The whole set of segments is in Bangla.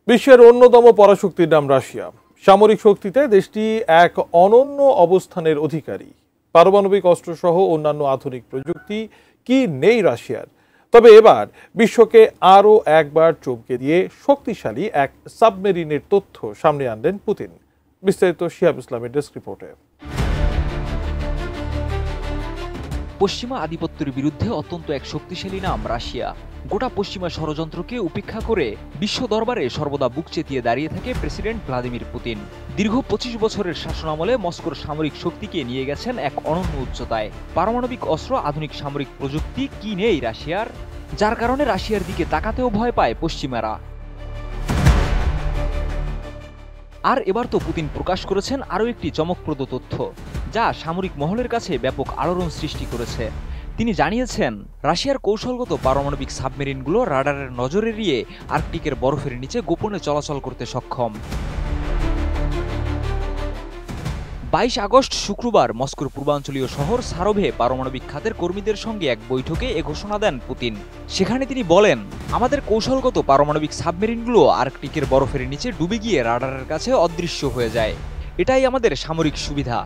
বিশ্বের অন্যতম পরাশক্তির নাম রাশিয়া। সামরিক শক্তিতে দেশটি এক অনন্য অবস্থানের অধিকারী। পারমাণবিক অস্ত্রসহ অন্যান্য আধুনিক প্রযুক্তি কি নেই রাশিয়ার? তবে এবার বিশ্বকে আরও একবার চমকে দিয়ে শক্তিশালী এক সাবমেরিনের তথ্য সামনে আনলেন পুতিন। বিস্তারিত শিহাব ইসলামের ডেস্ক রিপোর্টে। পশ্চিমা আধিপত্যের বিরুদ্ধে অত্যন্ত এক শক্তিশালী নাম রাশিয়া। গোটা পশ্চিমা ষড়যন্ত্রকে উপেক্ষা করে বিশ্ব দরবারে সর্বদা বুক চেতিয়ে দাঁড়িয়ে থাকে প্রেসিডেন্ট ভ্লাদিমির পুতিন। দীর্ঘ ২৫ বছরের শাসনামলে মস্কোর সামরিক শক্তিকে নিয়ে গেছেন এক অনন্য উচ্চতায়। পারমাণবিক অস্ত্র, আধুনিক সামরিক প্রযুক্তি কি নেই রাশিয়ার, যার কারণে রাশিয়ার দিকে তাকাতেও ভয় পায় পশ্চিমারা। আর এবার তো পুতিন প্রকাশ করেছেন আরও একটি চমকপ্রদ তথ্য, যা সামরিক মহলের কাছে ব্যাপক আলোড়ন সৃষ্টি করেছে। তিনি জানিয়েছেন, রাশিয়ার কৌশলগত পারমাণবিক সাবমেরিনগুলো রাডারের নজর এড়িয়ে আর্কটিকের বরফের নিচে গোপনে চলাচল করতে সক্ষম। ২২ আগস্ট শুক্রবার মস্কোর পূর্বাঞ্চলীয় শহর সারোভে পারমাণবিক খাতের কর্মীদের সঙ্গে এক বৈঠকে এ ঘোষণা দেন পুতিন। সেখানে তিনি বলেন, আমাদের কৌশলগত পারমাণবিক সাবমেরিনগুলো আর্কটিকের বরফের নিচে ডুবে গিয়ে রাডারের কাছে অদৃশ্য হয়ে যায়। এটাই আমাদের সামরিক সুবিধা।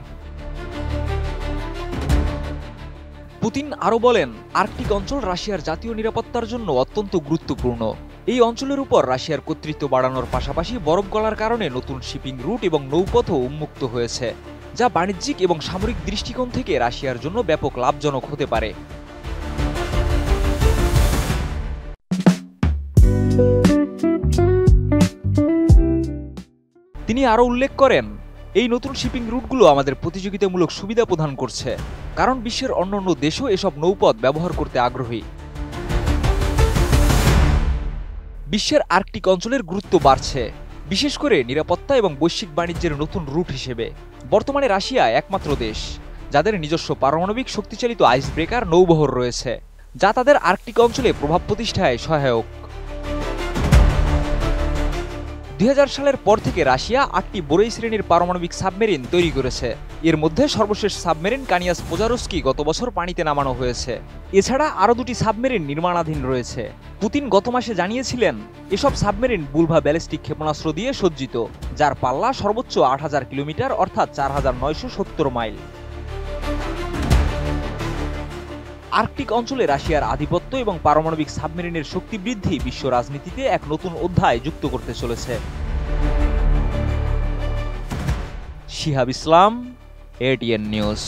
পুতিন আরও বলেন, আর্কটিক অঞ্চল রাশিয়ার জাতীয় নিরাপত্তার জন্য অত্যন্ত গুরুত্বপূর্ণ। এই অঞ্চলের উপর রাশিয়ার কর্তৃত্ব বাড়ানোর পাশাপাশি বরফ গলার কারণে নতুন শিপিং রুট এবং নৌপথও উন্মুক্ত হয়েছে, যা বাণিজ্যিক এবং সামরিক দৃষ্টিকোণ থেকে রাশিয়ার জন্য ব্যাপক লাভজনক হতে পারে। তিনি আরও উল্লেখ করেন, এই নতুন শিপিং রুটগুলো আমাদের প্রতিযোগিতামূলক সুবিধা প্রদান করছে, কারণ বিশ্বের অন্যান্য দেশও এসব নৌপথ ব্যবহার করতে আগ্রহী। বিশ্বের আর্কটিক অঞ্চলের গুরুত্ব বাড়ছে, বিশেষ করে নিরাপত্তা এবং বৈশ্বিক বাণিজ্যের নতুন রুট হিসেবে। বর্তমানে রাশিয়া একমাত্র দেশ যাদের নিজস্ব পারমাণবিক শক্তিচালিত আইস ব্রেকার নৌবহর রয়েছে, যা তাদের আর্কটিক অঞ্চলে প্রভাব প্রতিষ্ঠায় সহায়ক। ২০০০ সালের পর থেকে রাশিয়া ৮টি বোরেই শ্রেণীর পারমাণবিক সাবমেরিন তৈরি করেছে। এর মধ্যে সর্বশেষ সাবমেরিন কানিয়াস পোজারস্কি গত বছর পানিতে নামানো হয়েছে। এছাড়া আরও ২টি সাবমেরিন নির্মাণাধীন রয়েছে। পুতিন গত মাসে জানিয়েছিলেন, এসব সাবমেরিন বুলভা ব্যালিস্টিক ক্ষেপণাস্ত্র দিয়ে সজ্জিত, যার পাল্লা সর্বোচ্চ ৮০০০ কিলোমিটার অর্থাৎ ৪৯৭০ মাইল। আর্কটিক অঞ্চলে রাশিয়ার আধিপত্য এবং পারমাণবিক সাবমেরিনের শক্তি বৃদ্ধি বিশ্ব রাজনীতিতে এক নতুন অধ্যায় যুক্ত করতে চলেছে। শিহাব ইসলাম, এটিএন নিউজ।